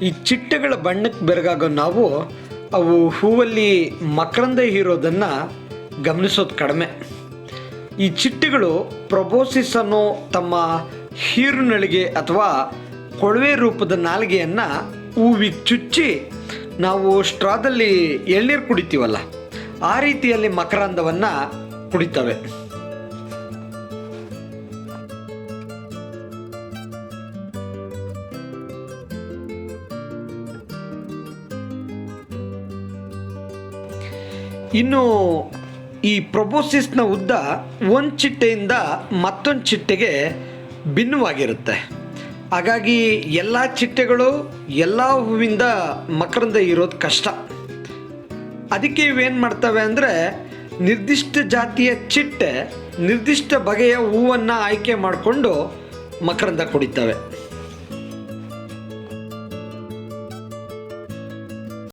ಈ ಚಿಟ್ಟೆಗಳ ಬಣ್ಣಕ್ಕೆ ಬೆರಗಾಗೋ ನಾವು ಅವು ಹೂವಲ್ಲಿ ಮಕರಂದ ಹೀರೋದನ್ನು ಗಮನಿಸೋದು ಕಡಿಮೆ. ಈ ಚಿಟ್ಟೆಗಳು ಪ್ರೊಬೋಸಿಸ್ ಅನ್ನೋ ತಮ್ಮ ಹೀರುನಳಿಗೆ ಅಥವಾ ಕೊಳವೆ ರೂಪದ ನಾಲಿಗೆಯನ್ನು ಹೂವಿಗೆ ಚುಚ್ಚಿ ನಾವು ಸ್ಟ್ರಾದಲ್ಲಿ ಎಳ್ನೀರು ಕುಡಿತೀವಲ್ಲ, ಆ ರೀತಿಯಲ್ಲಿ ಮಕರಂದವನ್ನು ಕುಡಿತವೆ. ಇನ್ನು ಈ ಪ್ರೊಬೋಸಿಸ್ನ ಉದ್ದ ಒಂದು ಚಿಟ್ಟೆಯಿಂದ ಮತ್ತೊಂದು ಚಿಟ್ಟೆಗೆ ಭಿನ್ನವಾಗಿರುತ್ತೆ. ಹಾಗಾಗಿ ಎಲ್ಲ ಚಿಟ್ಟೆಗಳು ಎಲ್ಲ ಹೂವಿಂದ ಮಕರಂದ ಇರೋದು ಕಷ್ಟ. ಅದಕ್ಕೆ ಇವೇನು ಮಾಡ್ತವೆ ಅಂದರೆ, ನಿರ್ದಿಷ್ಟ ಜಾತಿಯ ಚಿಟ್ಟೆ ನಿರ್ದಿಷ್ಟ ಬಗೆಯ ಹೂವನ್ನು ಆಯ್ಕೆ ಮಾಡಿಕೊಂಡು ಮಕರಂದ ಕುಡಿತವೆ.